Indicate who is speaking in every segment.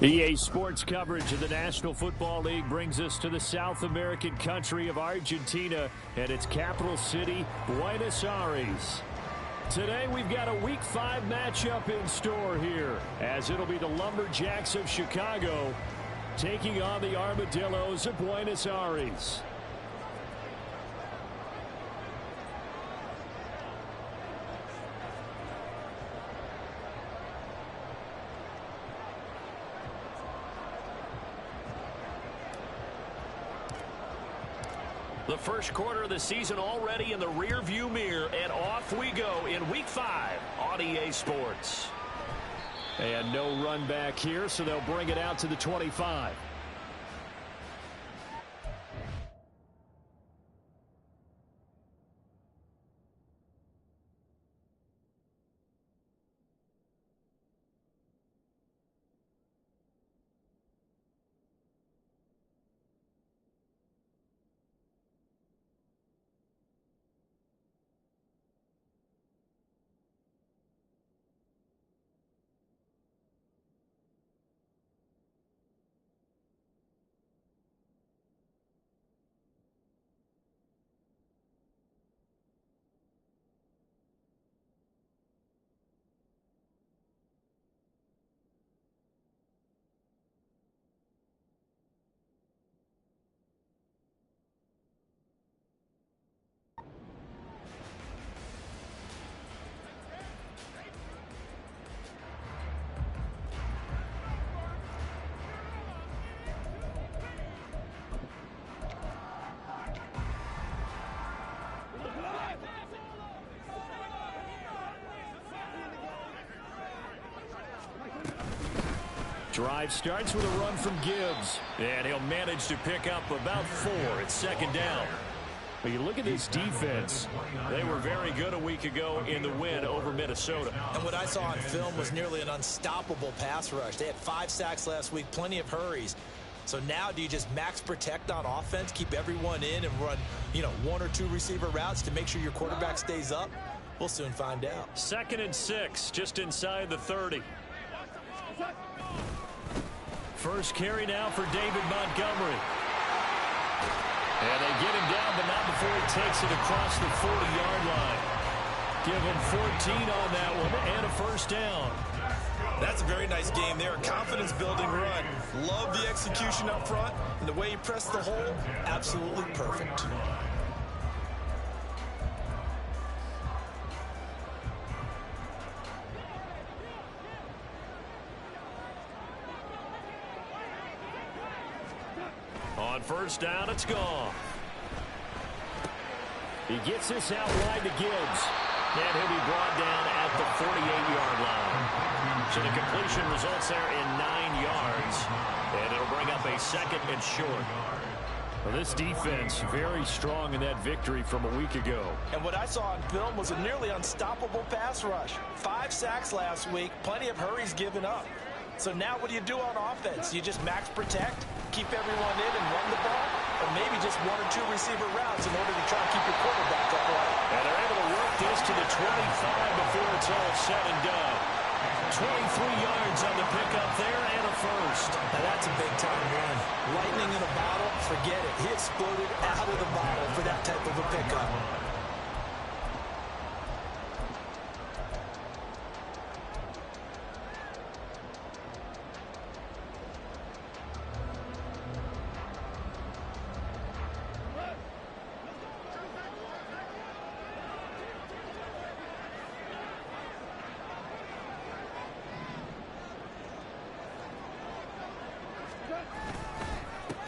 Speaker 1: EA Sports coverage of the National Football League brings us to the South American country of Argentina and its capital city, Buenos Aires. Today we've got a Week 5 matchup in store here, as it'll be the Lumberjacks of Chicago taking on the Armadillos of Buenos Aires. The first quarter of the season already in the rear-view mirror, and off we go in Week 5 on EA Sports. And no run back here, so they'll bring it out to the 25. Drive starts with a run from Gibbs, and he'll manage to pick up about 4. It's second down. But you look at this defense. They were very good a week ago in the win over Minnesota.
Speaker 2: And what I saw on film was nearly an unstoppable pass rush. They had 5 sacks last week, plenty of hurries. So now do you just max protect on offense, keep everyone in, and run, 1 or 2 receiver routes to make sure your quarterback stays up? We'll soon find out.
Speaker 1: 2nd and 6, just inside the 30. First carry now for David Montgomery. And they get him down, but not before he takes it across the 40-yard line. Give him 14 on that one and a first down.
Speaker 2: That's a very nice game there. Confidence-building run. Love the execution up front. And the way he pressed the hole, absolutely perfect.
Speaker 1: On first down, it's gone. He gets this out wide to Gibbs. And he'll be brought down at the 48-yard line. So the completion results there in 9 yards. And it'll bring up a 2nd and short. Well, this defense very strong in that victory from a week ago.
Speaker 2: And what I saw on film was a nearly unstoppable pass rush. 5 sacks last week, plenty of hurries given up. So now what do you do on offense? You just max protect, keep everyone in and run the ball, or maybe just 1 or 2 receiver routes in order to try and keep your quarterback upright.
Speaker 1: And they're able to work this to the 25 before it's all said and done. 23 yards on the pickup there and a first.
Speaker 2: Now that's a big-time run. Lightning in a bottle, forget it. He exploded out of the bottle for that type of a pickup.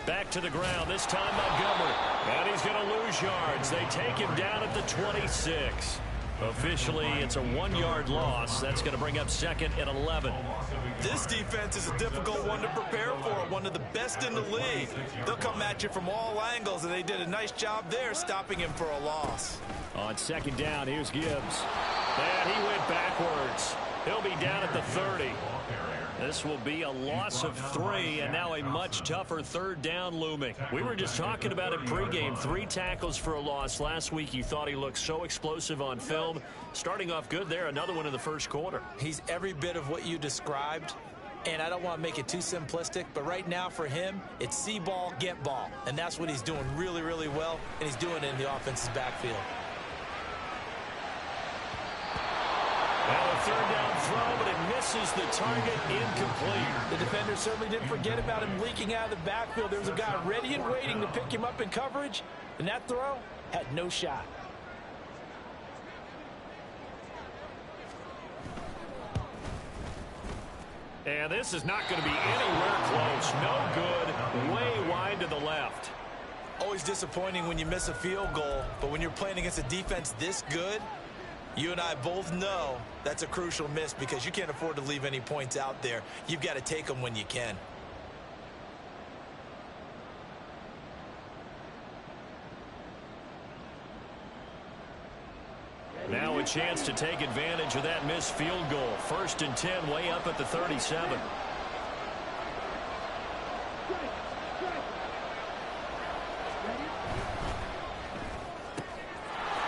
Speaker 1: Back to the ground, this time Montgomery. And he's going to lose yards. They take him down at the 26. Officially, it's a 1-yard loss. That's going to bring up 2nd and 11.
Speaker 2: This defense is a difficult one to prepare for, one of the best in the league. They'll come at you from all angles, and they did a nice job there stopping him for a loss.
Speaker 1: On 2nd down, here's Gibbs. And he went backwards. He'll be down at the 30. This will be a loss of 3, and now a much tougher third down looming. We were just talking about it pregame. 3 tackles for a loss. Last week you thought he looked so explosive on film. Starting off good there, another one in the first quarter.
Speaker 2: He's every bit of what you described, and I don't want to make it too simplistic, but right now for him, it's see ball, get ball, and that's what he's doing really, really well, and he's doing it in the offense's backfield.
Speaker 1: Now a third down throw, but it misses the target, incomplete.
Speaker 2: The defender certainly didn't forget about him leaking out of the backfield. There was a guy ready and waiting to pick him up in coverage, and that throw had no shot.
Speaker 1: And this is not going to be anywhere close. No good. Way wide to the left.
Speaker 2: Always disappointing when you miss a field goal, but when you're playing against a defense this good, you and I both know that's a crucial miss because you can't afford to leave any points out there. You've got to take them when you can.
Speaker 1: Now a chance to take advantage of that missed field goal. 1st and 10, way up at the 37.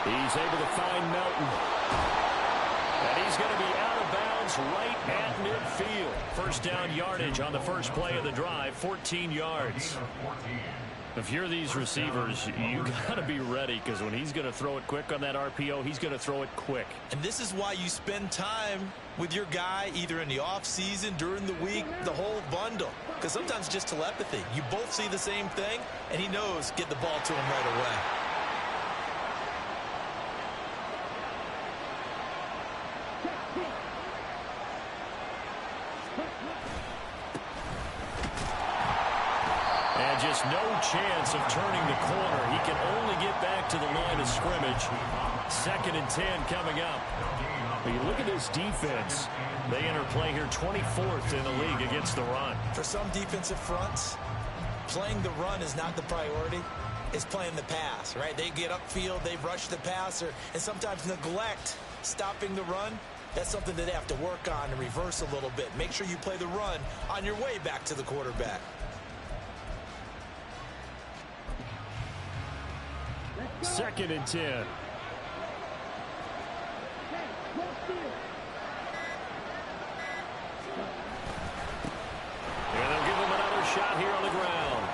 Speaker 1: He's able to find Melton. And he's going to be out of bounds right at midfield. First down yardage on the first play of the drive, 14 yards. If you're these receivers, you got to be ready because when he's going to throw it quick on that RPO, he's going to throw it quick.
Speaker 2: And this is why you spend time with your guy either in the offseason, during the week, the whole bundle. Because sometimes just telepathy. You both see the same thing, and he knows get the ball to him right away.
Speaker 1: And just no chance of turning the corner. He can only get back to the line of scrimmage. 2nd and 10 coming up. But you look at this defense. They enter play here 24th in the league against the run.
Speaker 2: For some defensive fronts, playing the run is not the priority. It's playing the pass, right? They get upfield, they rush the passer, and sometimes neglect stopping the run. That's something that they have to work on and reverse a little bit. Make sure you play the run on your way back to the quarterback.
Speaker 1: 2nd and 10. And they'll give him another shot here on the ground.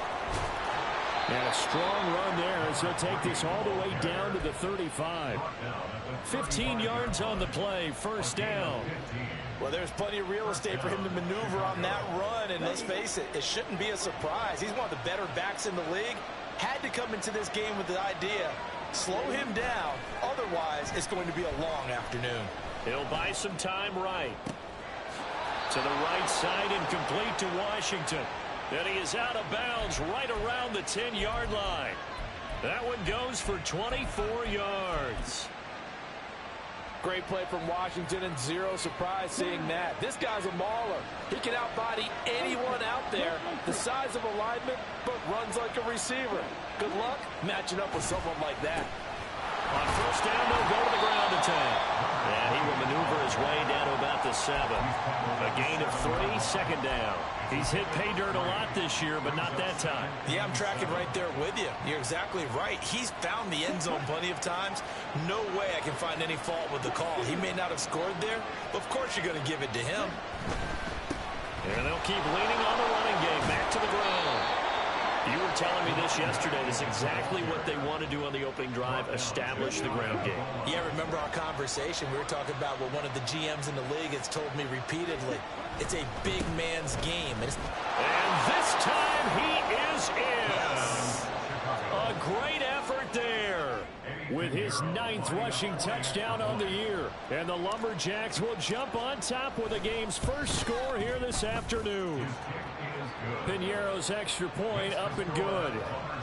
Speaker 1: And a strong run there as he'll take this all the way down to the 35. 15 yards on the play, first down.
Speaker 2: Well, there's plenty of real estate for him to maneuver on that run, and let's face it, it shouldn't be a surprise. He's one of the better backs in the league. Had to come into this game with the idea, slow him down, otherwise it's going to be a long afternoon.
Speaker 1: He'll buy some time right. To the right side and complete to Washington. Then he is out of bounds right around the 10-yard line. That one goes for 24 yards.
Speaker 2: Great play from Washington, and zero surprise seeing that. This guy's a mauler. He can outbody anyone out there. The size of a lineman, but runs like a receiver. Good luck matching up with someone like that.
Speaker 1: On first down, they'll go to the ground attack. And he will maneuver his way down to about the 7. A gain of 3, 2nd down. He's hit pay dirt a lot this year, but not that time.
Speaker 2: Yeah, I'm tracking right there with you. You're exactly right. He's found the end zone plenty of times. No way I can find any fault with the call. He may not have scored there, but of course you're going to give it to him.
Speaker 1: And they'll keep leaning on the running game. Back to the ground. You were telling me this yesterday. This is exactly what they want to do on the opening drive, establish the ground game.
Speaker 2: Yeah, remember our conversation. We were talking about what one of the GMs in the league has told me repeatedly. It's a big man's game. And
Speaker 1: this time he is in. Yes. A great effort there with his 9th rushing touchdown on the year. And the Lumberjacks will jump on top with the game's first score here this afternoon. Piñeiro's extra point up and good.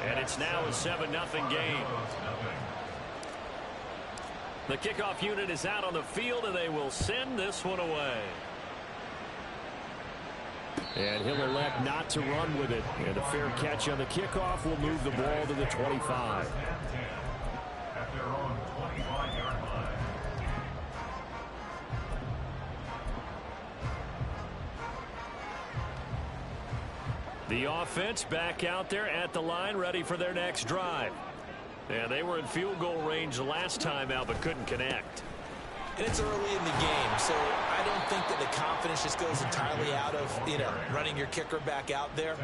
Speaker 1: And it's now a 7-0 game. The kickoff unit is out on the field, and they will send this one away. And he'll elect not to run with it. And a fair catch on the kickoff will move the ball to the 25. The offense back out there at the line, ready for their next drive. Yeah, they were in field goal range last time out, but couldn't connect.
Speaker 2: And it's early in the game, so I don't think that the confidence just goes entirely out of, running your kicker back out there.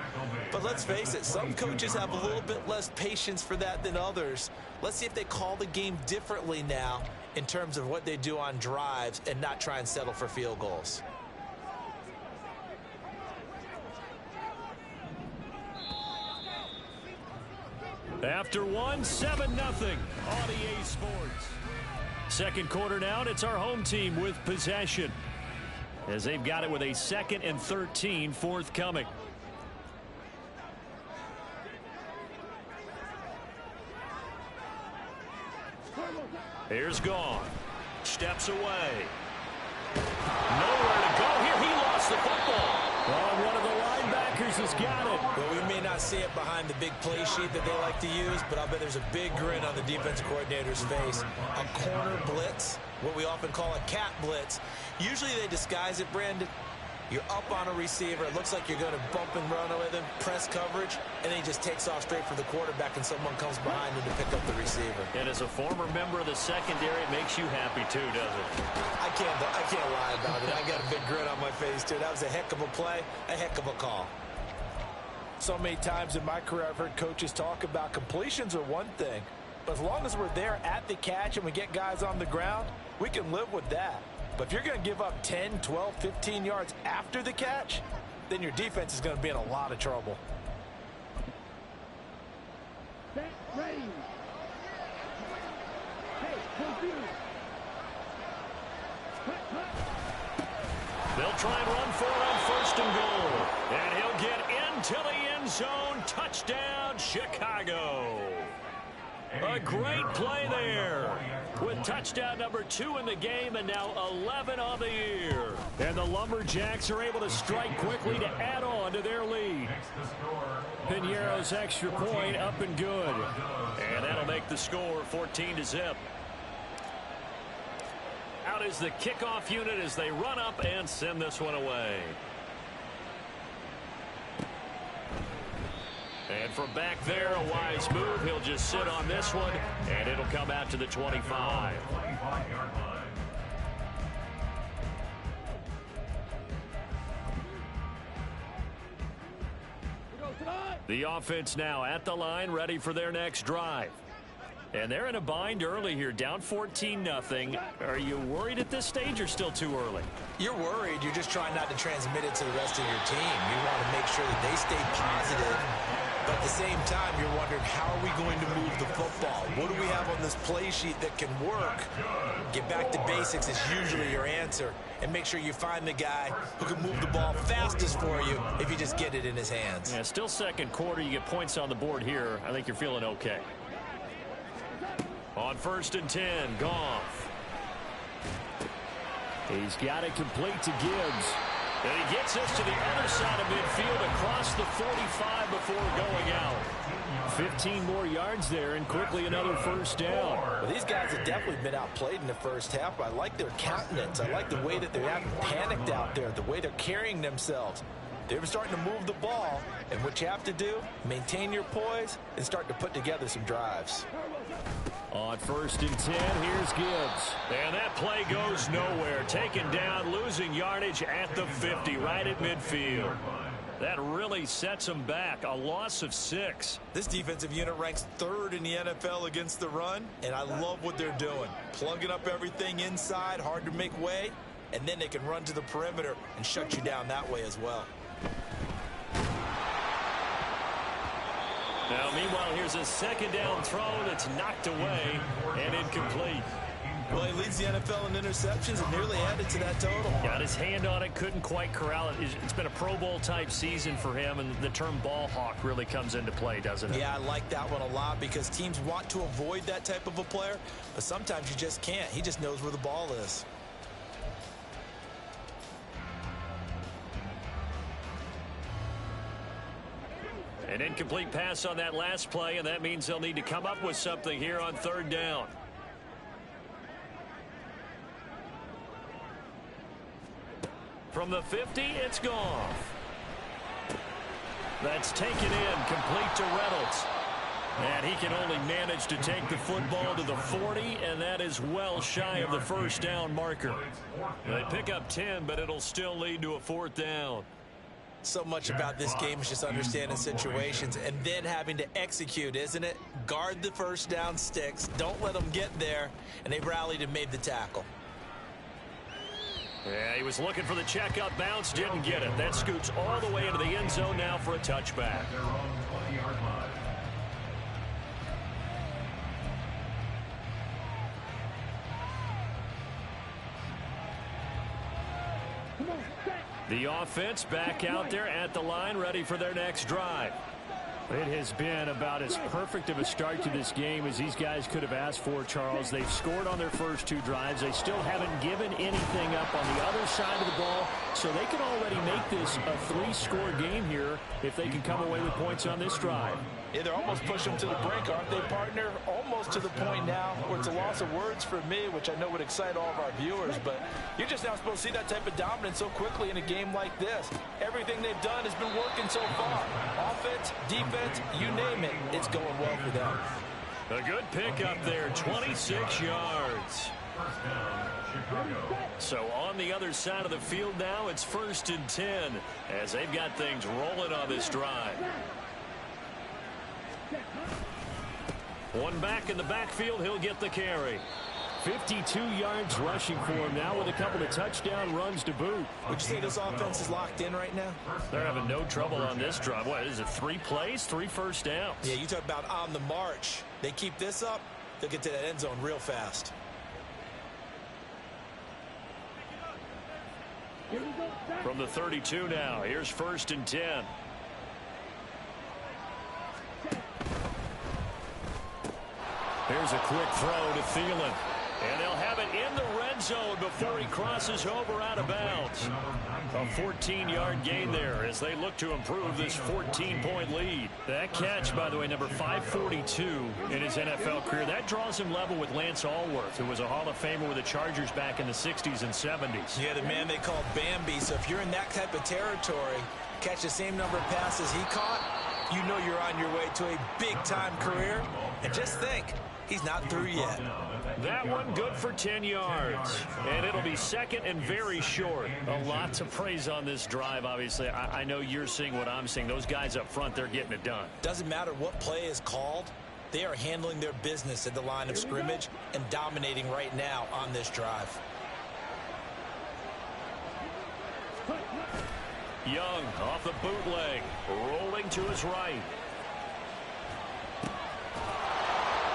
Speaker 2: But let's face it, some coaches have a little bit less patience for that than others. Let's see if they call the game differently now in terms of what they do on drives and not try and settle for field goals.
Speaker 1: After 7-0 on EA Sports. Second quarter now, and it's our home team with possession, as they've got it with a 2nd and 13 forthcoming. Here's Gone. Steps away. Nowhere to go here. He lost the football. Oh, one of the linebackers has got it.
Speaker 2: Well, we may not see it behind the big play sheet that they like to use, but I'll bet there's a big grin on the defensive coordinator's face. A corner blitz, what we often call a cat blitz. Usually they disguise it, Brandon. You're up on a receiver. It looks like you're going to bump and run with him, press coverage, and then he just takes off straight for the quarterback, and someone comes behind him to pick up the receiver.
Speaker 1: And as a former member of the secondary, it makes you happy too, doesn't it?
Speaker 2: I can't lie about it. I got a big grin on my face, too. That was a heck of a play, a heck of a call. So many times in my career, I've heard coaches talk about completions are one thing, but as long as we're there at the catch and we get guys on the ground, we can live with that. But if you're going to give up 10, 12, 15 yards after the catch, then your defense is going to be in a lot of trouble.
Speaker 1: They'll try and run for it on 1st and goal. And he'll get into the end zone. Touchdown, Chicago. A great play there with touchdown number 2 in the game, and now 11 on the year. And the Lumberjacks are able to strike quickly to add on to their lead. Piñeiro's extra point up and good. And that'll make the score 14-0. Out is the kickoff unit as they run up and send this one away. And from back there, a wise move. He'll just sit on this one, and it'll come out to the 25. The offense now at the line, ready for their next drive. And they're in a bind early here, down 14-0. Are you worried at this stage or still too early?
Speaker 2: You're worried. You're just trying not to transmit it to the rest of your team. You want to make sure that they stay positive. But at the same time, you're wondering, how are we going to move the football? What do we have on this play sheet that can work? Get back to basics is usually your answer. And make sure you find the guy who can move the ball fastest for you if you just get it in his hands.
Speaker 1: Yeah, still second quarter. You get points on the board here. I think you're feeling okay. On 1st and 10, Goff. He's got it complete to Gibbs. And he gets us to the other side of midfield across the 45 before going out. 15 more yards there and quickly another 1st down.
Speaker 2: Well, these guys have definitely been outplayed in the first half. I like their countenance. I like the way that they haven't panicked out there, the way they're carrying themselves. They're starting to move the ball, and what you have to do, maintain your poise and start to put together some drives.
Speaker 1: On 1st and 10, here's Gibbs. And that play goes nowhere. Taken down, losing yardage at the 50, right at midfield. That really sets them back. A loss of 6.
Speaker 2: This defensive unit ranks 3rd in the NFL against the run, and I love what they're doing. Plugging up everything inside, hard to make way, and then they can run to the perimeter and shut you down that way as well.
Speaker 1: Now, meanwhile, here's a 2nd down throw that's knocked away and incomplete.
Speaker 2: Well, he leads the NFL in interceptions and nearly added to that total.
Speaker 1: Got his hand on it, couldn't quite corral it. It's been a Pro Bowl-type season for him, and the term ball hawk really comes into play, doesn't it?
Speaker 2: Yeah, I like that one a lot because teams want to avoid that type of a player, but sometimes you just can't. He just knows where the ball is.
Speaker 1: An incomplete pass on that last play, and that means they'll need to come up with something here on 3rd down. From the 50, it's Goff. That's taken in, complete to Reynolds. And he can only manage to take the football to the 40, and that is well shy of the first down marker. They pick up 10, but it'll still lead to a 4th down.
Speaker 2: So much about this game is just understanding situations and then having to execute, isn't it? Guard the first down sticks. Don't let them get there. And they rallied and made the tackle.
Speaker 1: Yeah, he was looking for the check-up bounce, didn't get it. That scoots all the way into the end zone now for a touchback. The offense back out there at the line, ready for their next drive. It has been about as perfect of a start to this game as these guys could have asked for, Charles. They've scored on their first 2 drives. They still haven't given anything up on the other side of the ball, so they can already make this a 3-score game here if they can come away with points on this drive.
Speaker 2: Yeah, they're almost pushing them to the brink, aren't they, partner? Almost to the point now where it's a loss of words for me, which I know would excite all of our viewers, but you're just now supposed to see that type of dominance so quickly in a game like this. Everything they've done has been working so far. Offense, defense, you name it, it's going well for them.
Speaker 1: A good pickup there, 26 yards. So on the other side of the field now, it's 1st and 10 as they've got things rolling on this drive. One back in the backfield, he'll get the carry. 52 yards rushing for him now with a couple of touchdown runs to boot.
Speaker 2: Would you say this offense is locked in right now?
Speaker 1: They're having no trouble on this drive. What is it, 3 plays, 3 first downs?
Speaker 2: Yeah, you talk about on the march. They keep this up, they'll get to that end zone real fast.
Speaker 1: From the 32 now, here's 1st and 10. Here's a quick throw to Thielen. And they'll have it in the red zone before he crosses over out of bounds. A 14-yard gain there as they look to improve this 14-point lead. That catch, by the way, number 542 in his NFL career, that draws him level with Lance Allworth, who was a Hall of Famer with the Chargers back in the 60s and 70s.
Speaker 2: Yeah, the man they called Bambi. So if you're in that type of territory, catch the same number of passes he caught, you know you're on your way to a big-time career. And just think, he's not through yet.
Speaker 1: That one good for 10 yards. And it'll be 2nd and very short. A lot to praise on this drive, obviously. I know you're seeing what I'm seeing. Those guys up front, they're getting it done.
Speaker 2: Doesn't matter what play is called. They are handling their business at the line of scrimmage and dominating right now on this drive.
Speaker 1: Young off the bootleg, rolling to his right.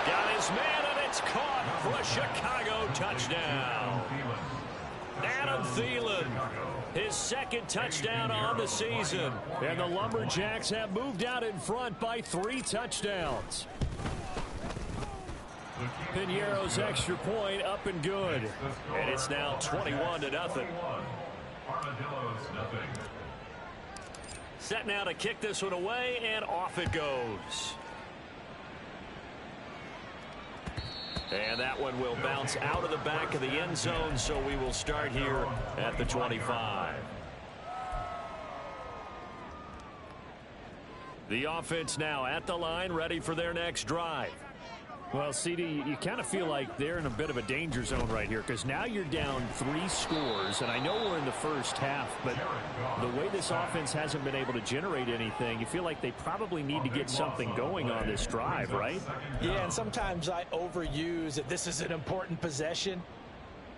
Speaker 1: Got his man, and it's caught for a Chicago touchdown. Adam Thielen, his 2nd touchdown on the season. And the Lumberjacks have moved out in front by 3 touchdowns. Piñeiro's extra point up and good. And it's now 21-0. Set now to kick this one away, and off it goes. And that one will bounce out of the back of the end zone, so we will start here at the 25. The offense now at the line, ready for their next drive. Well, CD, you kind of feel like they're in a bit of a danger zone right here because now you're down 3 scores, and I know we're in the first half, but the way this offense hasn't been able to generate anything, you feel like they probably need to get something going on this drive, right?
Speaker 2: Yeah, and sometimes I overuse that this is an important possession,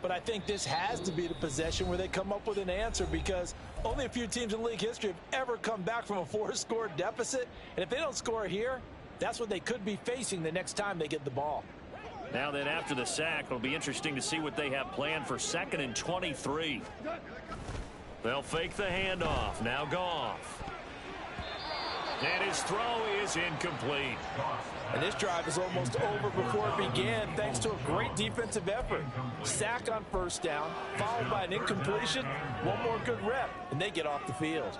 Speaker 2: but I think this has to be the possession where they come up with an answer because only a few teams in league history have ever come back from a 4-score deficit, and if they don't score here, that's what they could be facing the next time they get the ball.
Speaker 1: Now then, after the sack, it'll be interesting to see what they have planned for 2nd and 23. They'll fake the handoff. Now Goff. And his throw is incomplete.
Speaker 2: And this drive is almost over before it began thanks to a great defensive effort. Sack on 1st down, followed by an incompletion. One more good rep, and they get off the field.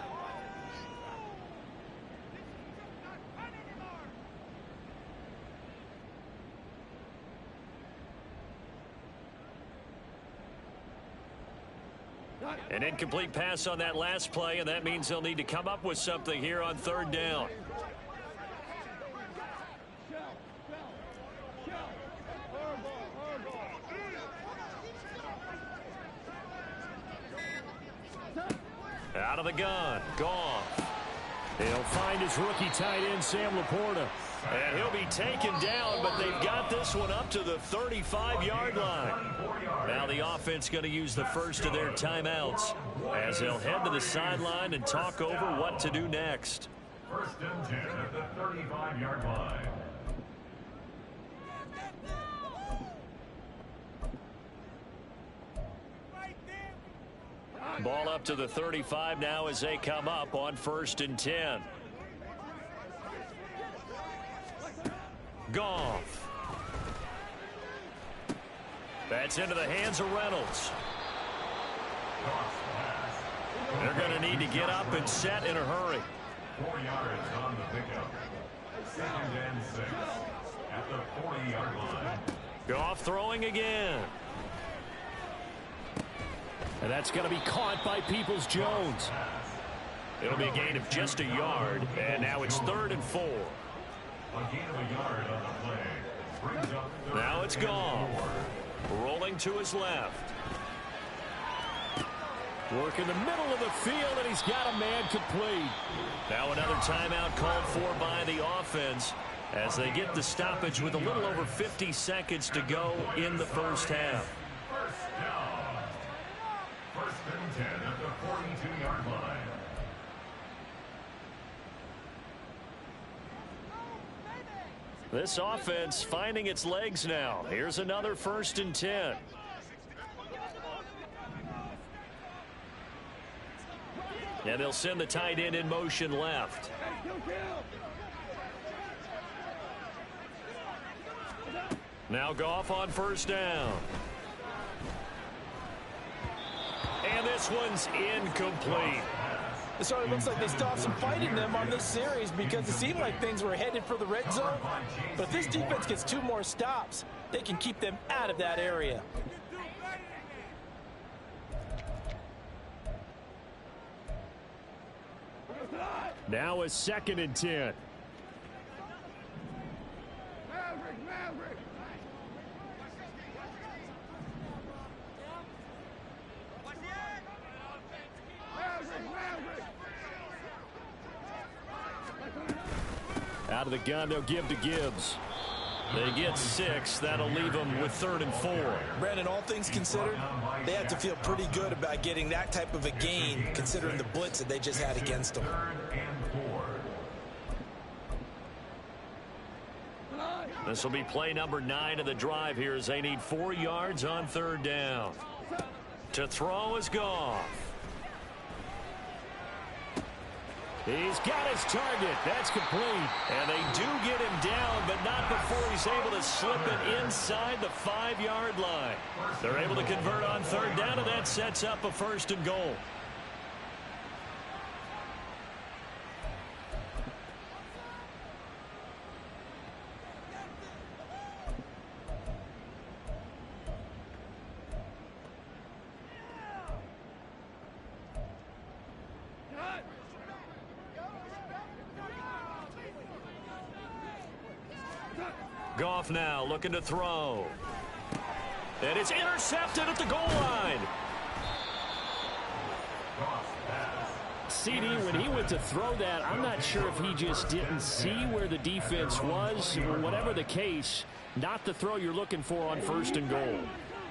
Speaker 1: An incomplete pass on that last play, and that means they'll need to come up with something here on third down. Out of the gun, Goff. He'll find his rookie tight end, Sam Laporta. And he'll be taken down, but they've got this one up to the 35-yard line. Now the offense going to use the first of their timeouts as they'll head to the sideline and talk over what to do next.
Speaker 3: First and 10 at the 35-yard line.
Speaker 1: Ball up to the 35 now as they come up on first and 10. Goff. That's into the hands of Reynolds. They're going to need to get up and set in a hurry.
Speaker 3: 4 yards on the pickup. Second and 6 at the 40-yard line.
Speaker 1: Goff throwing again. And that's going to be caught by Peoples-Jones. It'll be a gain of just a yard, and now it's 3rd and 4.
Speaker 3: A gain of a yard on the play. Brings up
Speaker 1: now it's Goff. Rolling to his left. Work in the middle of the field, and he's got a man complete. Now another timeout called for by the offense as they get the stoppage with a little over 50 seconds to go in the first half.
Speaker 3: First down. First and 10 at the 42-yard line.
Speaker 1: This offense finding its legs now. Here's another first and 10. And they'll send the tight end in motion left. Now Goff on first down. And this one's incomplete.
Speaker 2: It sort of looks like they still have some fight in them on this series because it seemed like things were headed for the red zone. But if this defense gets 2 more stops, they can keep them out of that area.
Speaker 1: Now a 2nd and 10. Out of the gun, they'll give to Gibbs. They get 6. That'll leave them with 3rd and 4.
Speaker 2: Brandon, all things considered, they have to feel pretty good about getting that type of a gain considering the blitz that they just had against them.
Speaker 1: This will be play number 9 of the drive here as they need 4 yards on 3rd down. To throw is Goff. He's got his target. That's complete. And they do get him down, but not before he's able to slip it inside the 5-yard line. They're able to convert on 3rd down, and that sets up a 1st and goal. Goff now looking to throw. And it's intercepted at the goal line. CD, when he went to throw that, I'm not sure if he just didn't see where the defense was. Whatever the case, not the throw you're looking for on 1st and goal.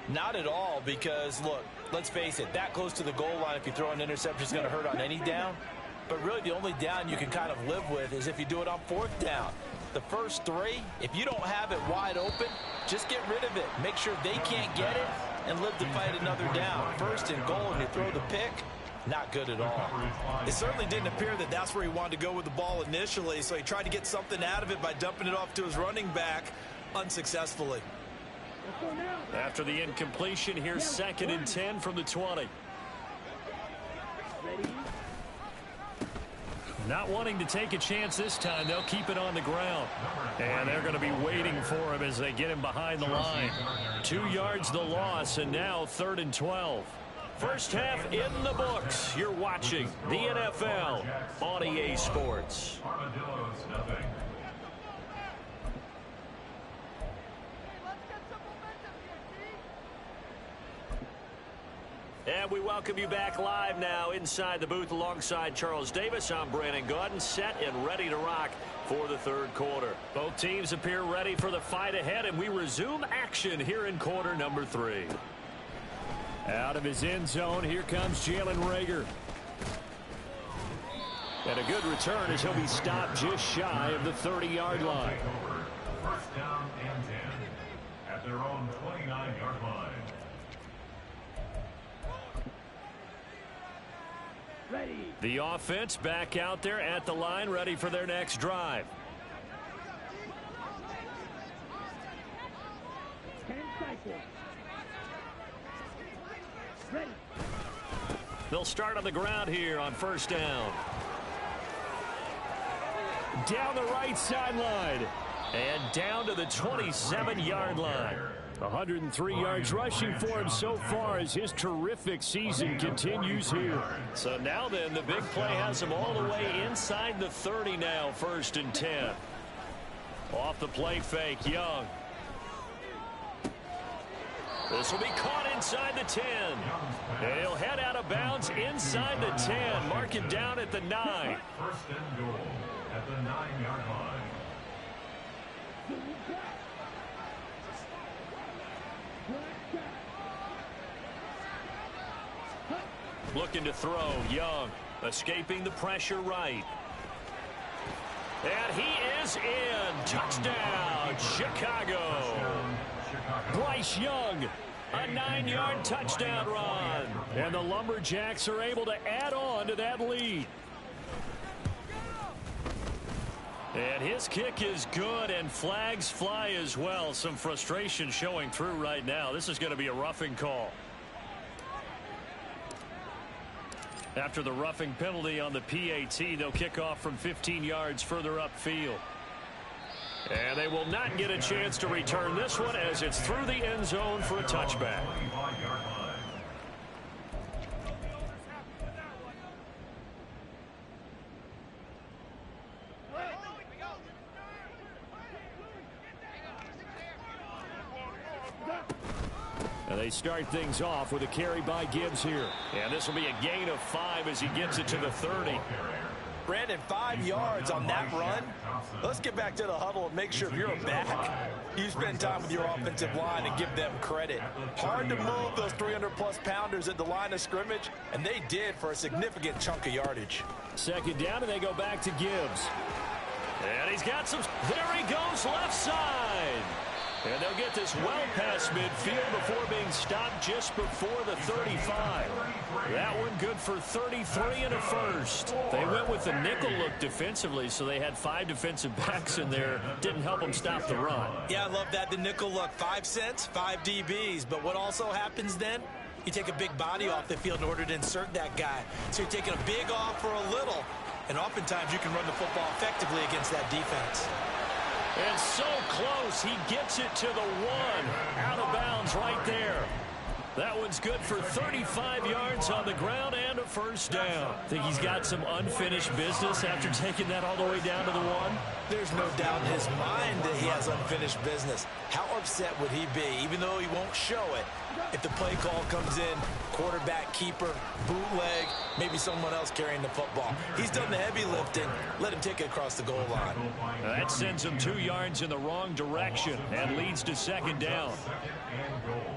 Speaker 2: Not at all, because, look, let's face it, that close to the goal line, if you throw an interception, is going to hurt on any down. But really, the only down you can kind of live with is if you do it on 4th down. The first 3, if you don't have it wide open, just get rid of it. Make sure they can't get it and live to fight another down. 1st and goal, and you throw the pick, not good at all. It certainly didn't appear that that's where he wanted to go with the ball initially, so he tried to get something out of it by dumping it off to his running back unsuccessfully.
Speaker 1: After the incompletion, here's 2nd and 10 from the 20. Not wanting to take a chance this time, they'll keep it on the ground. And they're going to be waiting for him as they get him behind the line. 2 yards the loss, and now 3rd and 12. First half in the books. You're watching the NFL on EA Sports.
Speaker 3: Armadillos, nothing.
Speaker 1: And we welcome you back live now inside the booth alongside Charles Davis. I'm Brandon Gaudin, set and ready to rock for the third quarter. Both teams appear ready for the fight ahead, and we resume action here in quarter number 3. Out of his end zone, here comes Jalen Reagor. And a good return as he'll be stopped just shy of the 30-yard line.
Speaker 3: First down and 10 at their own 29-yard line.
Speaker 1: The offense back out there at the line, ready for their next drive.
Speaker 4: 10 seconds. Ready.
Speaker 1: They'll start on the ground here on first down. Down the right sideline. And down to the 27-yard line. 103 yards rushing for him so far as his terrific season continues here. So now then, the big play has him all the way inside the 30 now, first and 10. Off the play fake, Young. This will be caught inside the 10. And he'll head out of bounds inside the 10. Mark it down at the 9.
Speaker 3: First and goal at the 9-yard line.
Speaker 1: Looking to throw, Young, escaping the pressure right. And he is in. Touchdown, Chicago. Bryce Young, a 9-yard touchdown run. And the Lumberjacks are able to add on to that lead. And his kick is good, and flags fly as well. Some frustration showing through right now. This is going to be a roughing call. After the roughing penalty on the PAT, they'll kick off from 15 yards further upfield. And they will not get a chance to return this one as it's through the end zone for a touchback. And they start things off with a carry by Gibbs here. And this will be a gain of 5 as he gets it to the 30.
Speaker 2: Brandon, 5 yards on that run. Let's get back to the huddle and make sure if you're a back, you spend time with your offensive line and give them credit. Hard to move those 300-plus pounders at the line of scrimmage, and they did for a significant chunk of yardage.
Speaker 1: Second down, and they go back to Gibbs. And he's got some. There he goes, left side. And they'll get this well past midfield before being stopped just before the 35. That one good for 33 and a first. They went with the nickel look defensively, so they had 5 defensive backs in there. Didn't help them stop the run.
Speaker 2: Yeah, I love that, the nickel look. 5 cents, 5 DBs. But what also happens then? You take a big body off the field in order to insert that guy. So you're taking a big off for a little. And oftentimes you can run the football effectively against that defense.
Speaker 1: And so close, he gets it to the 1. Out of bounds right there. That one's good for 35 yards on the ground and a first down. Think he's got some unfinished business after taking that all the way down to the 1?
Speaker 2: There's no doubt in his mind that he has unfinished business. How upset would he be, even though he won't show it, if the play call comes in, quarterback, keeper, bootleg, maybe someone else carrying the football. He's done the heavy lifting. Let him take it across the goal line.
Speaker 1: That sends him 2 yards in the wrong direction and leads to second down.
Speaker 3: Second and goal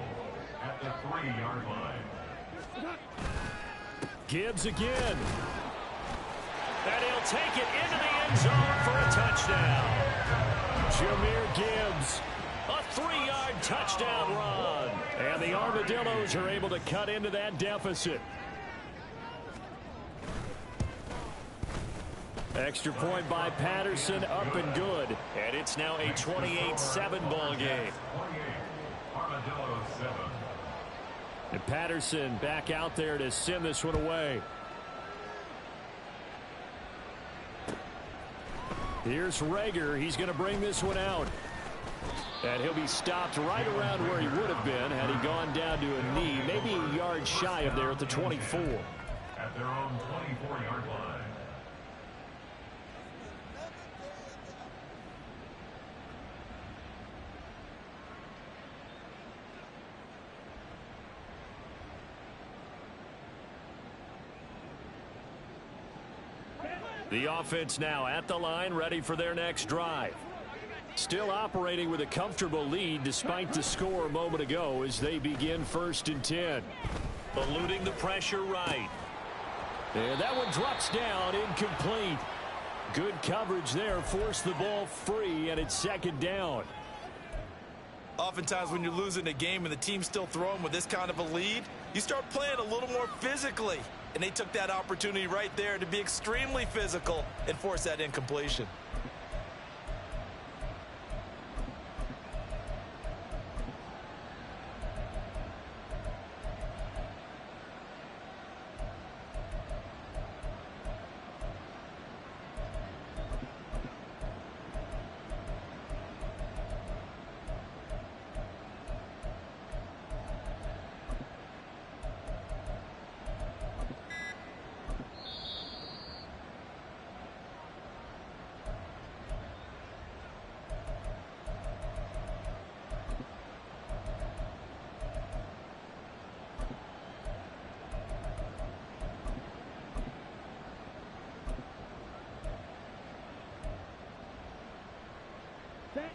Speaker 3: at the 3-yard line.
Speaker 1: Gibbs again. And he'll take it into the end zone for a touchdown. Jahmyr Gibbs, a 3-yard touchdown run. And the Armadillos are able to cut into that deficit. Extra point by Patterson, up and good. And it's now a 28-7 ball game.
Speaker 3: 28, Armadillos 7.
Speaker 1: And Patterson back out there to send this one away. Here's Reagor. He's going to bring this one out. And he'll be stopped right around where he would have been had he gone down to a knee, maybe a yard shy of there at the 24.
Speaker 3: At their own 24-yard line.
Speaker 1: The offense now at the line, ready for their next drive. Still operating with a comfortable lead despite the score a moment ago as they begin 1st and 10. Eluding the pressure right. And that one drops down, incomplete. Good coverage there, forced the ball free, and it's 2nd down.
Speaker 2: Oftentimes when you're losing a game and the team's still throwing with this kind of a lead, you start playing a little more physically. And they took that opportunity right there to be extremely physical and force that incompletion.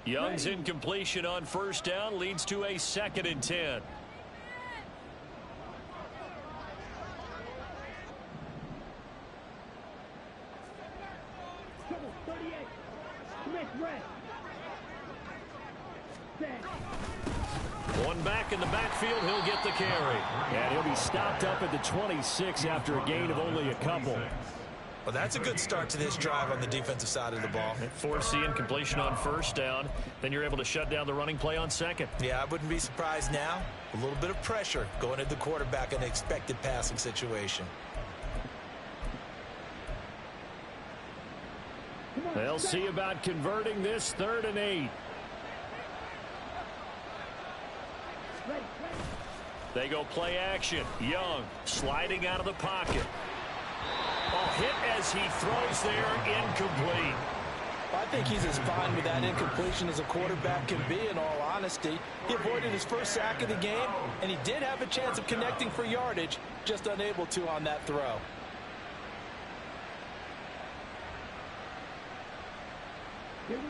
Speaker 1: Young's incompletion on 1st down leads to a 2nd and 10. One back in the backfield, he'll get the carry. And he'll be stopped up at the 26 after a gain of only a couple.
Speaker 2: Well, that's a good start to this drive on the defensive side of the ball.
Speaker 1: Force the incompletion on 1st down. Then you're able to shut down the running play on 2nd.
Speaker 2: Yeah, I wouldn't be surprised now. A little bit of pressure going at the quarterback in an expected passing situation.
Speaker 1: They'll see about converting this 3rd and 8. They go play action. Young sliding out of the pocket. Hit as he throws there, incomplete.
Speaker 2: I think he's as fine with that incompletion as a quarterback can be, in all honesty. He avoided his first sack of the game, and he did have a chance of connecting for yardage, just unable to on that throw.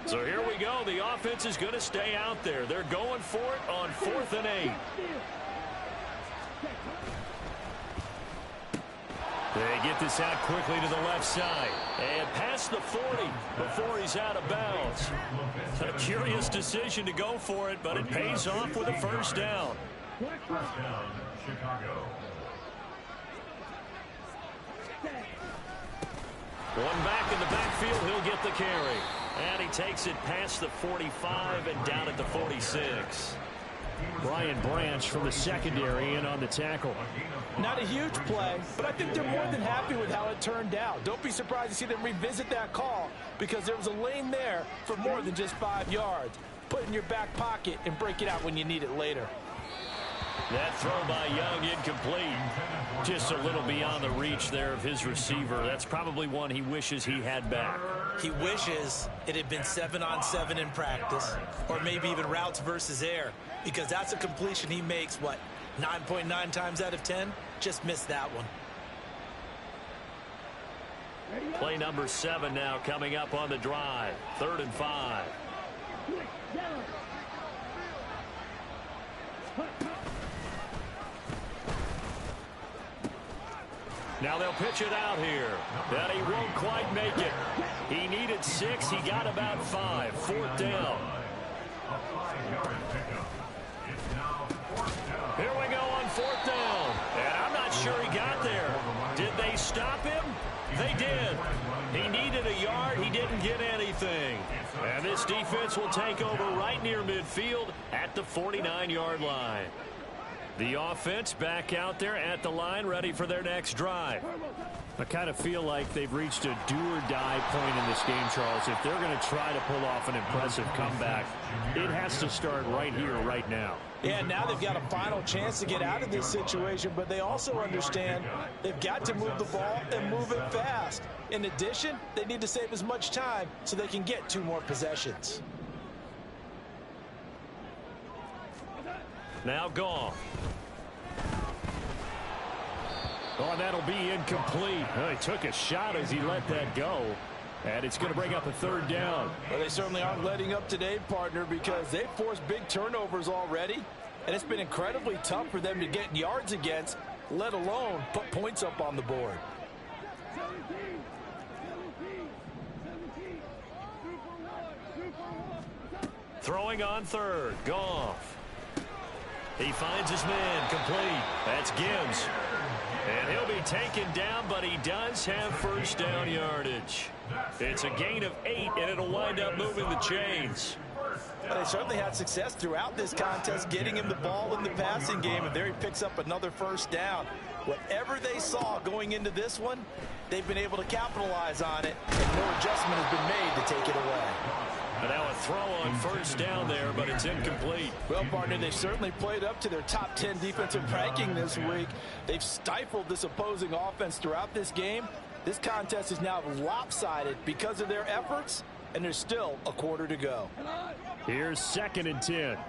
Speaker 1: So here we go. The offense is going to stay out there. They're going for it on 4th and 8. They get this out quickly to the left side. And past the 40 before he's out of bounds. A curious decision to go for it, but it pays off with a 1st down.
Speaker 3: 1st down, Chicago.
Speaker 1: One back in the backfield, he'll get the carry. And he takes it past the 45 and down at the 46. Brian Branch from the secondary in on the tackle.
Speaker 2: Not a huge play, but I think they're more than happy with how it turned out. Don't be surprised to see them revisit that call because there was a lane there for more than just 5 yards. Put it in your back pocket and break it out when you need it later.
Speaker 1: That throw by Young incomplete. Just a little beyond the reach there of his receiver. That's probably one he wishes he had back.
Speaker 2: He wishes it had been 7-on-7 in practice, or maybe even routes versus air, because that's a completion he makes, what, 9.9 times out of 10? Just missed that one.
Speaker 1: Play number 7 now coming up on the drive. 3rd and 5. Now they'll pitch it out here. That he won't quite make it. He needed 6. He got about 5. 4th down. Here we go on 4th down. And I'm not sure he got there. Did they stop him? They did. He needed a yard. He didn't get anything. And this defense will take over right near midfield at the 49-yard line. The offense back out there at the line, ready for their next drive. I kind of feel like they've reached a do-or-die point in this game, Charles. If they're going to try to pull off an impressive comeback, it has to start right here, right now.
Speaker 2: Yeah, now they've got a final chance to get out of this situation, but they also understand they've got to move the ball and move it fast. In addition, they need to save as much time so they can get 2 more possessions.
Speaker 1: Now Goff. Oh, and that'll be incomplete. Oh, he took a shot as he let that go. And it's going to bring up a 3rd down.
Speaker 2: Well, they certainly aren't letting up today, partner, because they've forced big turnovers already. And it's been incredibly tough for them to get yards against, let alone put points up on the board.
Speaker 1: Throwing on 3rd. Goff. He finds his man complete. That's Gibbs. And he'll be taken down, but he does have 1st down yardage. It's a gain of 8, and it'll wind up moving the chains.
Speaker 2: Well, they certainly had success throughout this contest, getting him the ball in the passing game, and there he picks up another 1st down. Whatever they saw going into this one, they've been able to capitalize on it, and no adjustment has been made to take it away.
Speaker 1: And now a throw on 1st down there, but it's incomplete.
Speaker 2: Well, partner, they certainly played up to their top 10 defensive ranking this week. They've stifled this opposing offense throughout this game. This contest is now lopsided because of their efforts, and there's still a quarter to go.
Speaker 1: Here's 2nd and 10.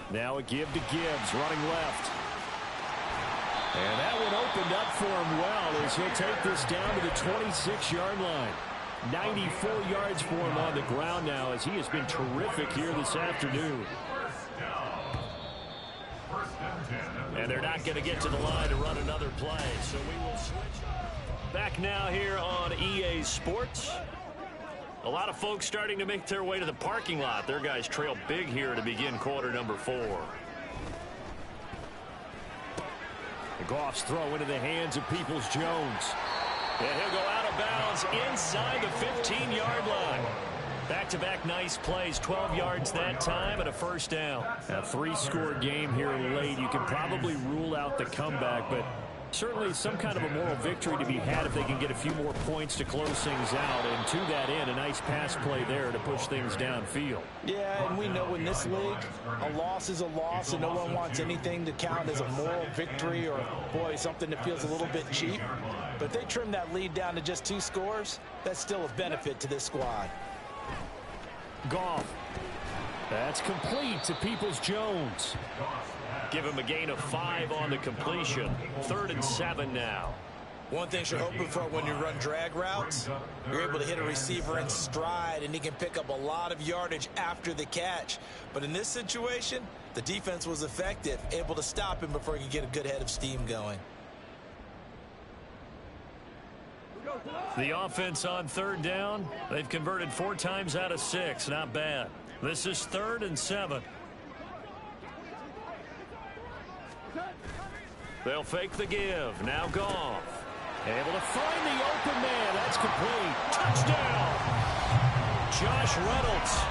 Speaker 1: Now a give to Gibbs, running left. And that one opened up for him well as he'll take this down to the 26-yard line. 94 yards for him on the ground now as he has been terrific here this afternoon. And they're not going to get to the line to run another play, so we will switch. Back now here on EA Sports. A lot of folks starting to make their way to the parking lot. Their guys trail big here to begin quarter number 4. The Goff's throw into the hands of Peoples-Jones. And he'll go out of bounds inside the 15-yard line. Back-to-back nice plays, 12 yards that time and a 1st down. A 3-score game here late. You can probably rule out the comeback, but certainly some kind of a moral victory to be had if they can get a few more points to close things out. And to that end, a nice pass play there to push things downfield.
Speaker 2: Yeah, and we know in this league, a loss is a loss, and no one wants anything to count as a moral victory or, boy, something that feels a little bit cheap. But if they trim that lead down to just 2 scores, that's still a benefit to this squad.
Speaker 1: Goff. That's complete to Peoples-Jones. Give him a gain of 5 on the completion. 3rd and 7 now.
Speaker 2: One thing you're hoping for when you run drag routes, you're able to hit a receiver in stride, and he can pick up a lot of yardage after the catch. But in this situation, the defense was effective, able to stop him before he could get a good head of steam going.
Speaker 1: The offense on 3rd down, they've converted 4 times out of 6. Not bad. This is 3rd and 7. They'll fake the give. Now Goff. Able to find the open man. That's complete. Touchdown. Josh Reynolds.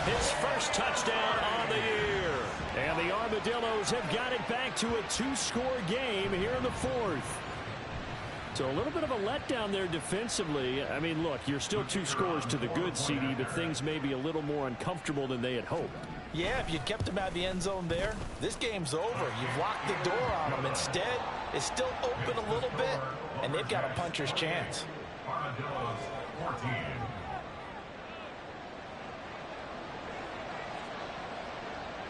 Speaker 1: His first touchdown on the year. And the Armadillos have got it back to a 2-score game here in the 4th. So a little bit of a letdown there defensively. I mean, look, you're still 2 scores to the good, CD, but things may be a little more uncomfortable than they had hoped.
Speaker 2: Yeah, if you'd kept him out of the end zone there, this game's over. You've locked the door on him. Instead, it's still open a little bit, and they've got a puncher's chance.
Speaker 3: Armadillos 14.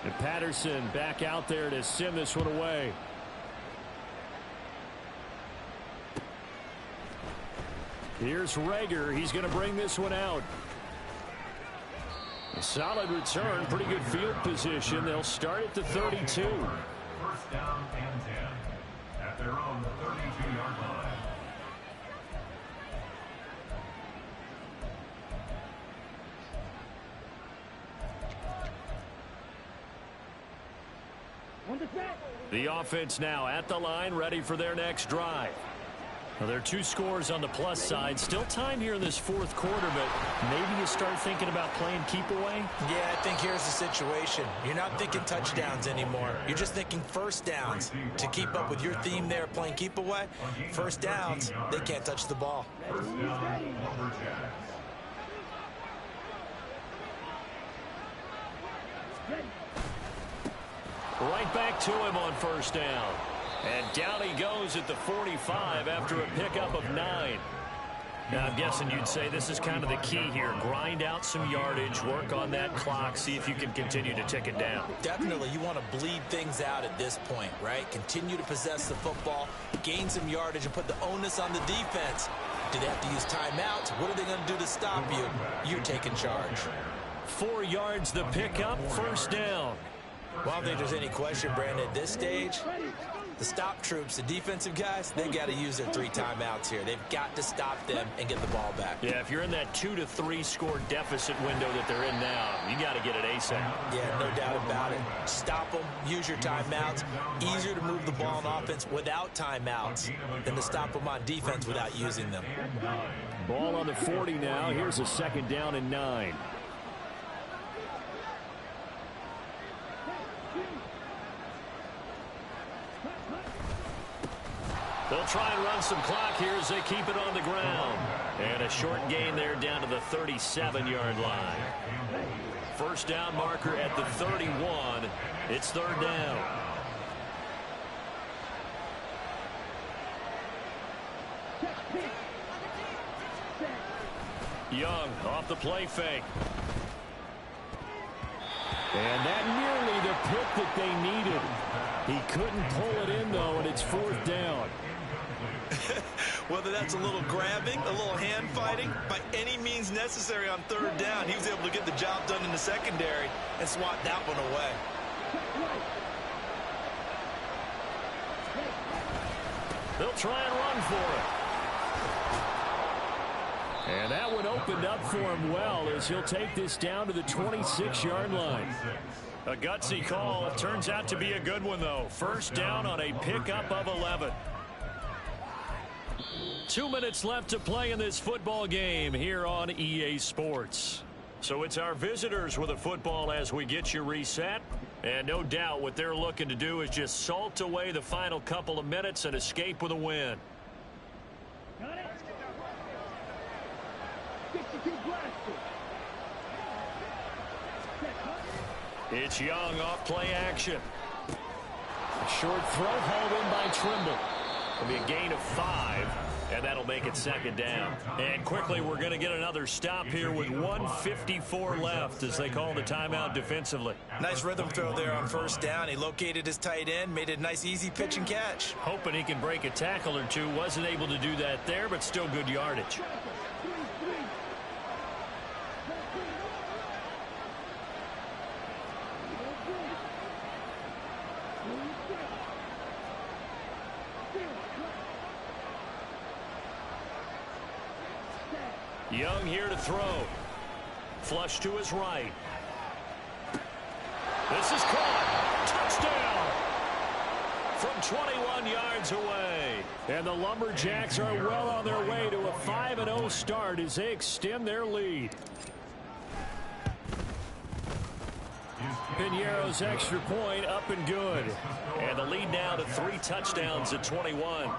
Speaker 1: And Patterson back out there to send this one away. Here's Rager. He's going to bring this one out. A solid return. Pretty good field position. They'll start at the 32.
Speaker 3: 1st down and 10 at their own 32-yard line.
Speaker 1: The offense now at the line, ready for their next drive. Well, there are 2 scores on the plus side. Still time here in this fourth quarter, but maybe you start thinking about playing keep away?
Speaker 2: Yeah, I think here's the situation. You're not thinking touchdowns anymore. You're just thinking first downs. To keep up with your theme there, playing keep away, first downs, they can't touch the ball.
Speaker 1: Right back to him on first down. And down he goes at the 45 after a pickup of 9. Now, I'm guessing you'd say this is kind of the key here. Grind out some yardage, work on that clock, see if you can continue to tick it down.
Speaker 2: Definitely, you want to bleed things out at this point, right? Continue to possess the football, gain some yardage, and put the onus on the defense. Do they have to use timeouts? What are they going to do to stop you? You're taking charge.
Speaker 1: 4 yards the pickup, first down.
Speaker 2: Well, I don't think there's any question, Brandon, at this stage, the stop troops, the defensive guys, they got to use their 3 timeouts here. They've got to stop them and get the ball back.
Speaker 1: Yeah, if you're in that 2 to 3 score deficit window that they're in now, you got to get it ASAP.
Speaker 2: Yeah, no doubt about it. Stop them, use your timeouts. Easier to move the ball on offense without timeouts than to stop them on defense without using them.
Speaker 1: Ball on the 40 now. Here's a second down and 9. They'll try and run some clock here as they keep it on the ground. And a short gain there down to the 37-yard line. First down marker at the 31. It's third down. Young off the play fake. And that nearly the pick that they needed. He couldn't pull it in, though, and it's fourth down.
Speaker 5: Whether that's a little grabbing, a little hand fighting, by any means necessary on third down, he was able to get the job done in the secondary and swat that one away.
Speaker 1: They'll try and run for it. And that one opened up for him well as he'll take this down to the 26-yard line. A gutsy call. Turns out to be a good one, though. First down on a pickup of 11. 2 minutes left to play in this football game here on EA Sports. So it's our visitors with a football as we get you reset. And no doubt what they're looking to do is just salt away the final couple of minutes and escape with a win.
Speaker 4: Got it. 62 blaster.
Speaker 1: It's Young off play action. Short throw hauled in by Trimble. It'll be a gain of 5, and that'll make it second down. And quickly, we're going to get another stop here with 1:54 left as they call the timeout defensively.
Speaker 2: Nice rhythm throw there on first down. He located his tight end, made it a nice, easy pitch and catch.
Speaker 1: Hoping he can break a tackle or two. Wasn't able to do that there, but still good yardage. Young here to throw. Flush to his right. This is caught. Touchdown from 21 yards away. And the Lumberjacks are well on their way to a 5-0 start as they extend their lead. Piñeiro's extra point up and good. And the lead now to 3 touchdowns at 21.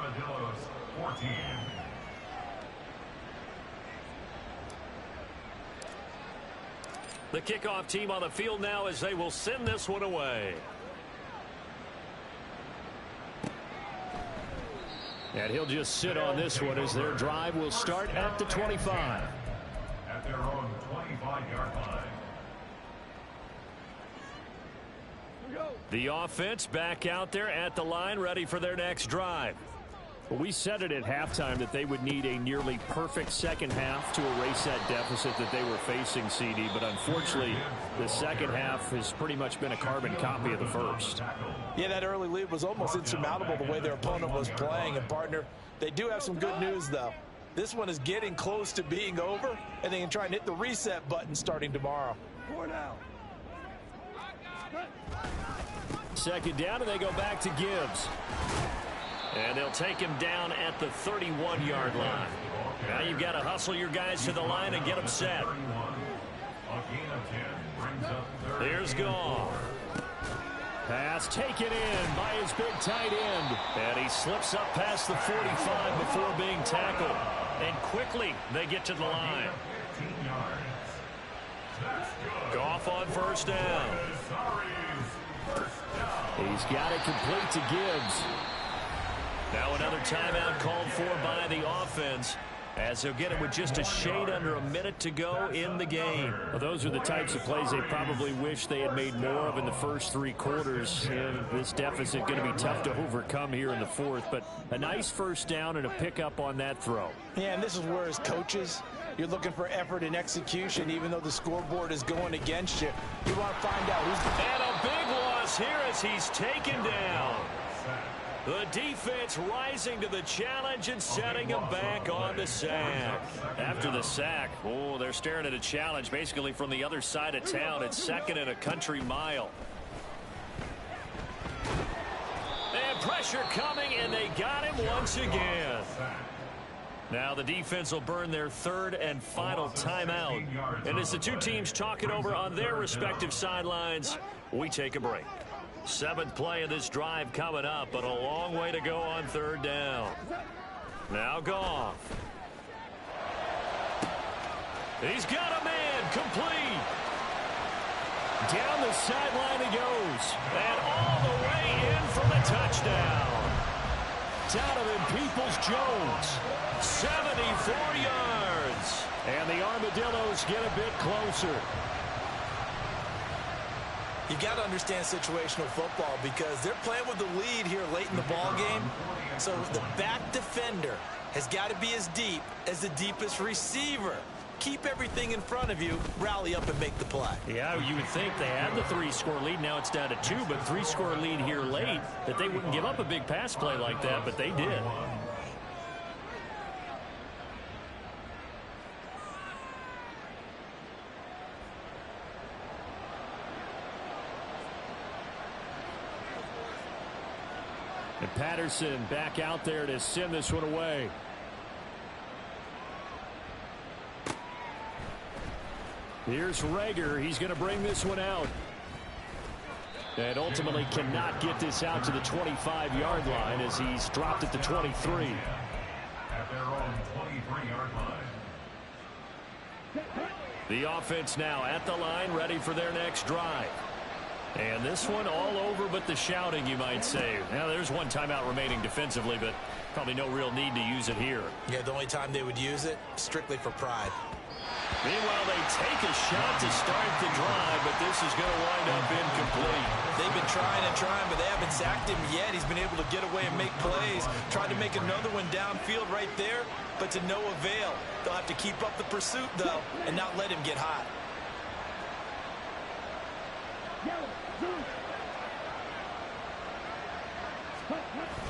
Speaker 1: The kickoff team on the field now as they will send this one away. And he'll just sit on this one as their drive will start at the 25.
Speaker 3: At their own 25-yard line.
Speaker 1: The offense back out there at the line, ready for their next drive. Well, we said it at halftime that they would need a nearly perfect second half to erase that deficit that they were facing, CD. But unfortunately, the second half has pretty much been a carbon copy of the first.
Speaker 2: Yeah, that early lead was almost insurmountable the way their opponent was playing. And, partner, they do have some good news, though. This one is getting close to being over, and they can try and hit the reset button starting tomorrow.
Speaker 4: 4 now.
Speaker 1: Second down, and they go back to Gibbs. And they'll take him down at the 31-yard line. Now you've got to hustle your guys to the line and get them set. Here's Goff. Pass taken in by his big tight end. And he slips up past the 45 before being tackled. And quickly they get to the line. Goff on first down. He's got it complete to Gibbs. Now another timeout called for by the offense, as they'll get it with just a shade under a minute to go in the game.
Speaker 6: Well, those are the types of plays they probably wish they had made more of in the first three quarters. And this deficit going to be tough to overcome here in the fourth. But a nice first down and a pickup on that throw.
Speaker 2: Yeah, and this is where as coaches, you're looking for effort and execution, even though the scoreboard is going against you. You want to find out who's...
Speaker 1: And a big loss here as he's taken down. The defense rising to the challenge and setting him back on the sack. After the sack, oh, they're staring at a challenge basically from the other side of town. It's second and a country mile. And pressure coming, and they got him once again. Now the defense will burn their third and final timeout. And as the two teams talk it over on their respective sidelines, we take a break. Seventh play of this drive coming up, but a long way to go on third down. Now Goff. He's got a man complete. Down the sideline he goes. And all the way in for the touchdown. Donovan Peoples-Jones, 74 yards. And the Armadillos get a bit closer.
Speaker 2: You got to understand situational football because they're playing with the lead here late in the ball game. So the back defender has got to be as deep as the deepest receiver. Keep everything in front of you, rally up and make the play.
Speaker 6: Yeah, you would think they had the 3-score lead. Now it's down to 2, but 3-score lead here late, that they wouldn't give up a big pass play like that, but they did. And Patterson back out there to send this one away. Here's Rager. He's going to bring this one out. And ultimately cannot get this out to the 25-yard line as he's dropped at the 23.
Speaker 3: At their own 23-yard line.
Speaker 1: The offense now at the line, ready for their next drive. And this one all over but the shouting, you might say. Now, there's one timeout remaining defensively, but probably no real need to use it here.
Speaker 2: Yeah, the only time they would use it, strictly for pride.
Speaker 1: Meanwhile, they take a shot to start the drive, but this is going to wind up incomplete.
Speaker 2: They've been trying and trying, but they haven't sacked him yet. He's been able to get away and make plays. Tried to make another one downfield right there, but to no avail. They'll have to keep up the pursuit, though, and not let him get hot.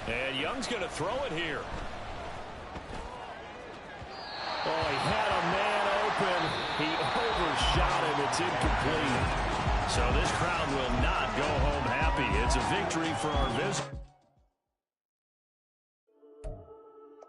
Speaker 1: And Young's going to throw it here. Oh, he had a man open. He overshot him. It's incomplete. So this crowd will not go home happy. It's a victory for our visitors.